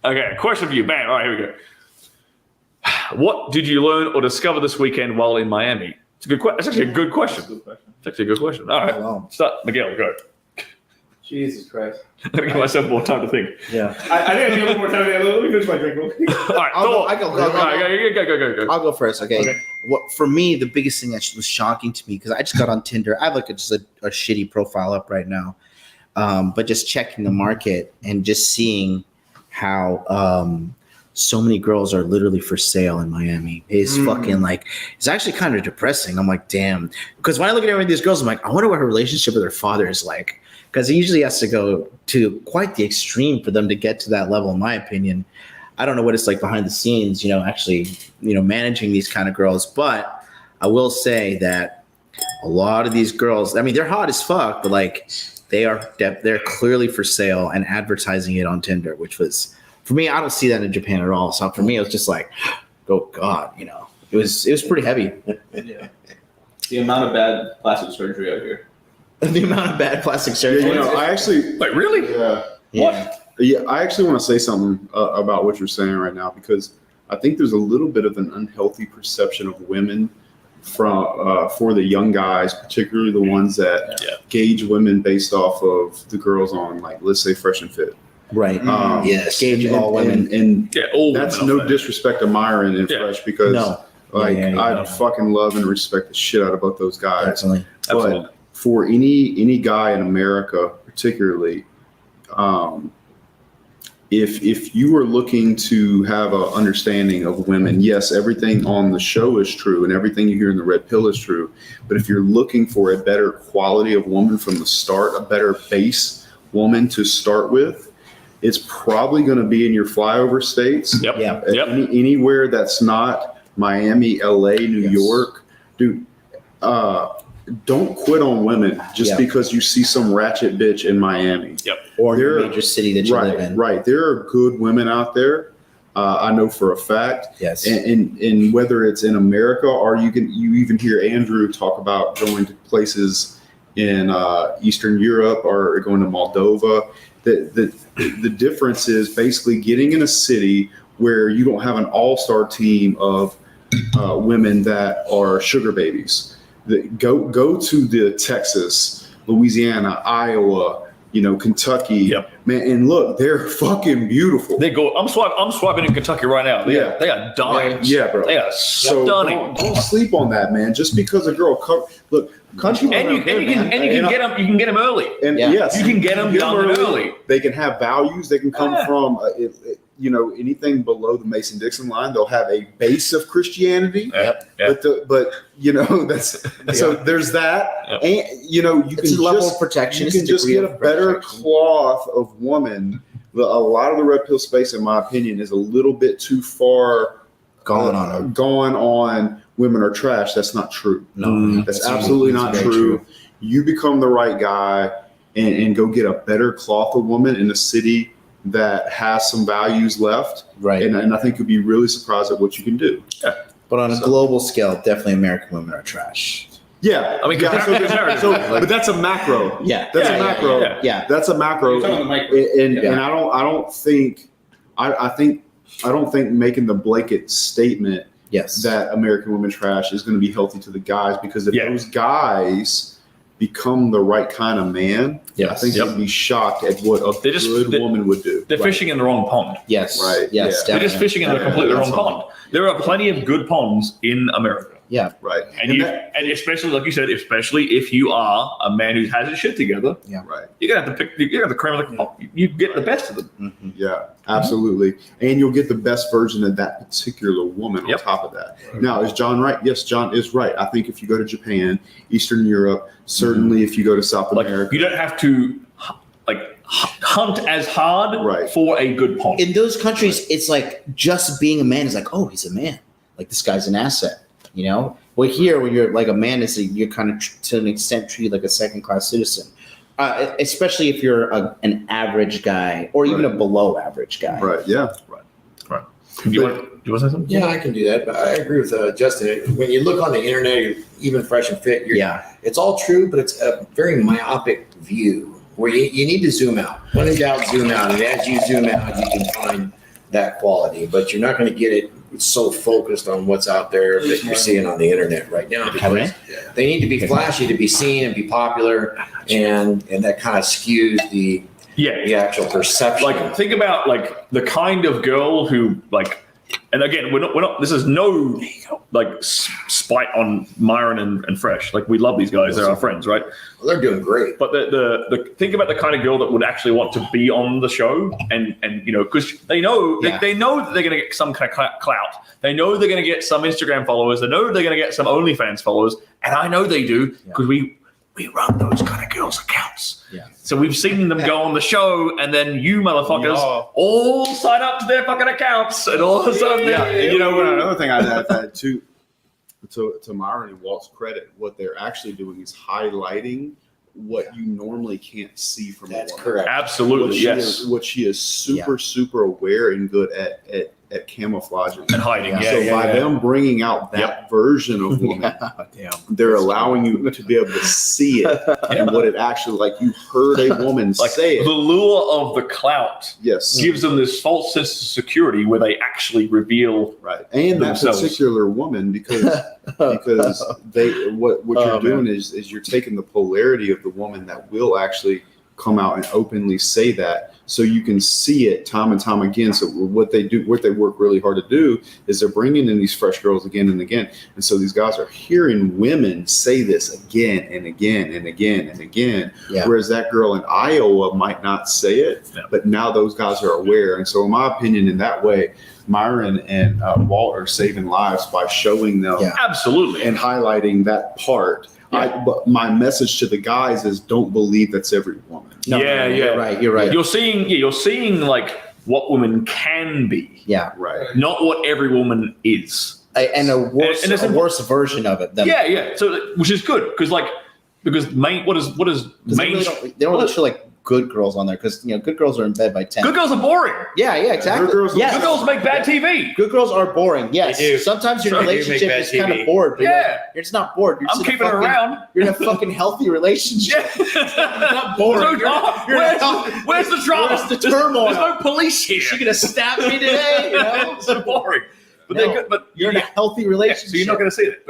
Okay, question for you. Bam. All right, here we go. What did you learn or discover this weekend while in Miami? It's a good question. It's actually a good question. It's actually a good question. All right. Wow. Start. Miguel, go. Jesus Christ. I'm going to give myself more time to think. Yeah. I think I need a little more time. Let me finish my drink real quick. All right. Go. I'll go first. Okay. What for me, the biggest thing that was shocking to me, because I just got on Tinder. I have like just a shitty profile up right now, but just checking the market and just seeing how so many girls are literally for sale in Miami is fucking like, it's actually kind of depressing. I'm like, damn. Because when I look at every of these girls, I'm like, I wonder what her relationship with her father is like. Because it usually has to go to quite the extreme for them to get to that level, in my opinion. I don't know what it's like behind the scenes, actually, managing these kind of girls. But I will say that a lot of these girls, I mean, they're hot as fuck, but like they're clearly for sale and advertising it on Tinder, which was, for me, I don't see that in Japan at all. So for me, it was just like, oh God, it was pretty heavy. Yeah. The amount of bad plastic surgery out here. The amount of bad plastic surgery. I actually. Wait, really? Yeah. What? Yeah, I actually want to say something about what you're saying right now, because I think there's a little bit of an unhealthy perception of women for the young guys, particularly the ones that gauge women based off of the girls on, like, let's say Fresh and Fit. Right. Yes. Gauging all women. And all that's women no disrespect to Myron and Fresh, because I fucking love and respect the shit out of both those guys. Definitely. But for any guy in America, particularly, if you are looking to have an understanding of women, yes, everything on the show is true and everything you hear in the Red Pill is true. But if you're looking for a better quality of woman from the start, a better base woman to start with, it's probably going to be in your flyover states. Yep. Yeah. Anywhere that's not Miami, LA, New York, dude. Don't quit on women just because you see some ratchet bitch in Miami. Yep. Or in a major city that you live in. Right. There are good women out there. I know for a fact. Yes. And whether it's in America, or you even hear Andrew talk about going to places in Eastern Europe or going to Moldova. The difference is basically getting in a city where you don't have an all-star team of women that are sugar babies. Go to the Texas, Louisiana, Iowa, Kentucky, man, and look, they're fucking beautiful. They go. I'm swiping in Kentucky right now. They are dying. Yeah, bro. They are stunning. Don't sleep on that, man. Just because a girl country, and you can get them early. And yes, you can get them done early. They can have values. They can come from anything below the Mason-Dixon line. They'll have a base of Christianity. But that's so there's that, and you can it's a level of protection. You can just get a better cloth of woman. A lot of the Red Pill space, in my opinion, is a little bit too far gone on. Women are trash. That's not true. No, that's absolutely not true. You become the right guy and go get a better cloth of woman in a city that has some values left. Right. And I think you'll be really surprised at what you can do. Yeah. But on a global scale, definitely American women are trash. Yeah. I mean, but that's a macro. Yeah. That's a macro. Yeah. That's a macro. And I don't think making the blanket statement that American women trash is going to be healthy to the guys, because if those guys become the right kind of man, I think they'd be shocked at what a good woman would do. They're fishing in the wrong pond. Yes. Right. Yes. They're just fishing in the completely wrong pond. There are plenty of good ponds in America. Yeah. Right. And especially, like you said, especially if you are a man who has his shit together. Yeah. Right. You're gonna have to pick. You're gonna have to cream of the crop. You get the best of them. Mm-hmm. Yeah. Absolutely. And you'll get the best version of that particular woman on top of that. Right. Now, is John right? Yes, John is right. I think if you go to Japan, Eastern Europe, certainly if you go to South America, you don't have to hunt as hard for a good pond. In those countries, it's like just being a man is like, oh, he's a man. Like, this guy's an asset. Well, here, when you're like a man, you're kind of to an extent treated like a second-class citizen, especially if you're an average guy or even a below-average guy. Right. Yeah. Right. Do you want to say something? Yeah, I can do that. But I agree with Justin. When you look on the internet, even Fresh and Fit, it's all true, but it's a very myopic view where you need to zoom out. When in doubt, zoom out. And as you zoom out, you can find that quality, but you're not going to get it so focused on what's out there that you're seeing on the internet right now. Because they need to be flashy to be seen and be popular, and that kind of skews the actual perception. Like, think about like the kind of girl who like, and again, we're not. This is no like spite on Myron and Fresh. Like, we love these guys; they're our friends, right? Well, they're doing great. But the think about the kind of girl that would actually want to be on the show, and you know, because they know they know that they're going to get some kind of clout. They know they're going to get some Instagram followers. They know they're going to get some OnlyFans followers, and I know they do because we run those kind of girls' accounts. Yeah. So we've seen them go on the show, and then you motherfuckers all sign up to their fucking accounts, and all of a sudden, you know, another thing I'd add to Myron and Walt's credit, what they're actually doing is highlighting what you normally can't see from That's a woman. correct. Absolutely, What she is super aware and good at camouflaging and hiding. By them bringing out that version of woman, they're allowing you to be able to see it and what it actually, like, you heard a woman Like, say it. the lure of the clout Yes. gives them this false sense of security where they actually reveal Right. And themselves. that particular woman, because they what you're doing is you're taking the polarity of the woman that will actually come out and openly say that, so you can see it time and time again. So what they work really hard to do is they're bringing in these fresh girls again and again, and so these guys are hearing women say this again and again and again and again, whereas that girl in Iowa might not say it, but now those guys are aware. And so in my opinion, in that way, Myron and Walt are saving lives by showing them absolutely and highlighting that part. But my message to the guys is, don't believe that's every woman. You're right. You're seeing like what women can be. Yeah. Right. Not what every woman is. And a worse version of it. So, which is good because what is main? They don't really show like good girls on there, because good girls are in bed by 10. Good girls are boring. Yeah, exactly. Good girls, yes. Good girls make bad TV. Good girls are boring. Yes. They do. Sometimes your Some do relationship make is bad kind TV. of bored. But Yeah. you're just not bored. You're I'm just keeping it around. You're in a fucking healthy relationship. Not boring. Where's the drama? Where's the turmoil? There's no police here. Is she gonna stab me today? It's so boring. But they're good. But you're in a healthy relationship. So you're not going to see that.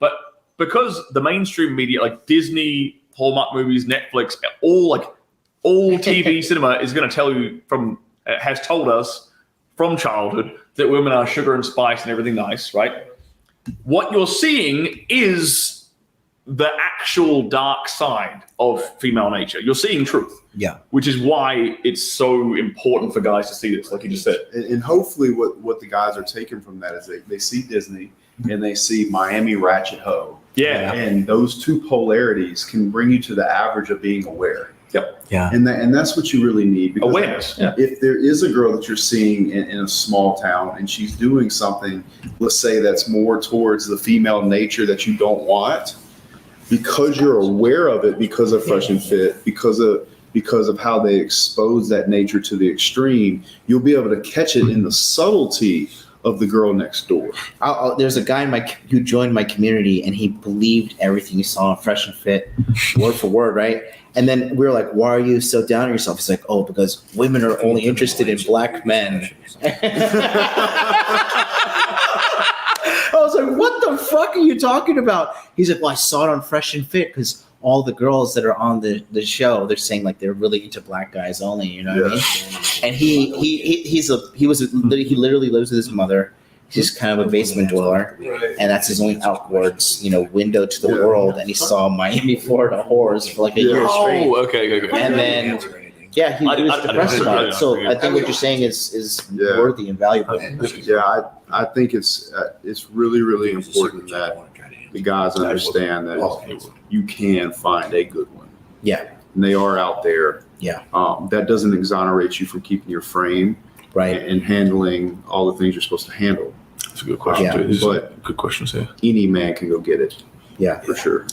But because the mainstream media, like Disney, Hallmark movies, Netflix, all TV cinema is going to tell you has told us from childhood that women are sugar and spice and everything nice, right? What you're seeing is the actual dark side of female nature. You're seeing truth. Yeah. Which is why it's so important for guys to see this, like you just said. And hopefully what the guys are taking from that is they see Disney and they see Miami Ratchet Ho. Yeah. And those two polarities can bring you to the average of being aware. Yep. Yeah. And that's what you really need. Because awareness. Yeah. If there is a girl that you're seeing in a small town and she's doing something, let's say that's more towards the female nature that you don't want, because you're aware of it, because of Fresh and Fit, because of how they expose that nature to the extreme, you'll be able to catch it in the subtlety of the girl next door. There's a guy who joined my community, and he believed everything he saw on Fresh and Fit, word for word, right? And then we were like, why are you so down on yourself? He's like, oh, because women are only interested in black men. I was like, what the fuck are you talking about? He's like, well, I saw it on Fresh and Fit because all the girls that are on the show, they're saying like they're really into black guys only, you know what I mean? And he literally lives with his mother. He's kind of a basement dweller, and that's his only outwards, window to the world. And he saw Miami, Florida whores for like a year straight. Oh, okay. And then, he was depressed about it. So I think what you're saying is worthy and valuable. Yeah, I think it's really, really important that the guys understand that you can find a good one. Yeah. And they are out there. Yeah. That doesn't exonerate you from keeping your frame right and handling all the things you're supposed to handle. That's a good question, too. But good questions here. Any man can go get it. Yeah. For sure.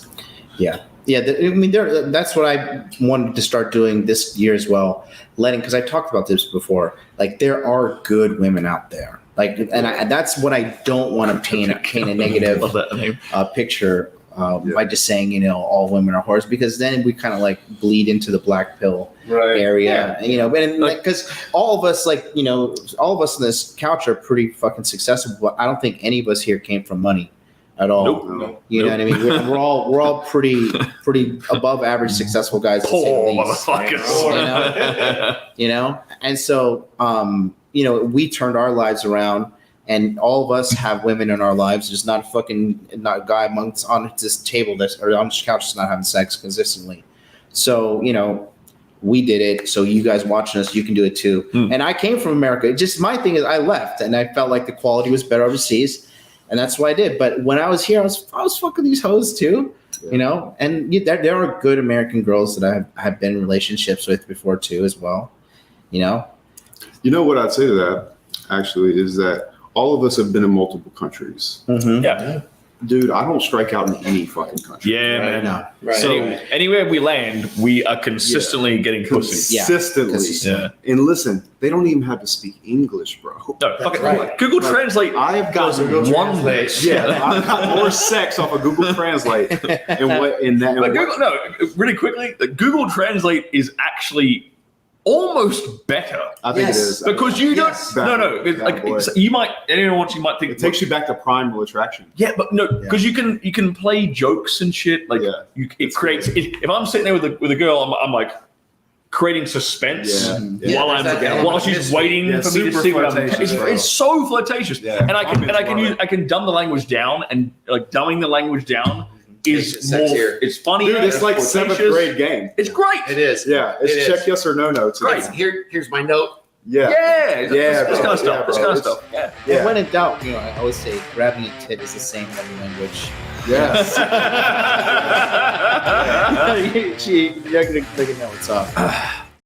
Yeah. Yeah. That's what I wanted to start doing this year as well. Because I talked about this before. Like, there are good women out there. Like, and that's what I don't want to paint a negative picture by just saying, all women are whores, because then we kind of like bleed into the black pill area, and because all of us, all of us in this couch are pretty fucking successful, but I don't think any of us here came from money at all. Nope. You know what I mean? We're all pretty above average successful guys. Poor motherfuckers. And so, we turned our lives around. And all of us have women in our lives. There's not a guy on this table or on this couch that's not having sex consistently. So, we did it. So you guys watching us, you can do it too. And I came from America. Just my thing is I left and I felt like the quality was better overseas. And that's what I did. But when I was here, I was fucking these hoes too, and there are good American girls that I have been in relationships with before too, as well. What I'd say to that actually is that all of us have been in multiple countries. Mm-hmm. Yeah. Dude, I don't strike out in any fucking country. Yeah, man. No. Right. So anywhere we land, we are consistently getting pussy. Consistently. Yeah. And listen, they don't even have to speak English, bro. No, fucking right. Google Translate. I've got does wonders. Yeah, I've got more sex off of Google Translate. Really quickly, Google Translate is actually almost better. I think it is. Because you don't. Yes. You might. Anyone might think it takes you back to primal attraction. Yeah, but no, because you can play jokes and shit. It creates. If I'm sitting there with a girl, I'm like creating suspense while she's waiting for me to see what I'm. It's so flirtatious, and I can dumb the language down, and dumbing the language down is more. It's funny. Dude, it's like 7th grade game. It's great. It is. Yeah, it's check yes or no notes. Great. Here's my note. Yeah. This kind of stuff. This kind of stuff. Yeah. And when in doubt, I always say grabbing a tit is the same every language. Yes. You're gonna know what's up.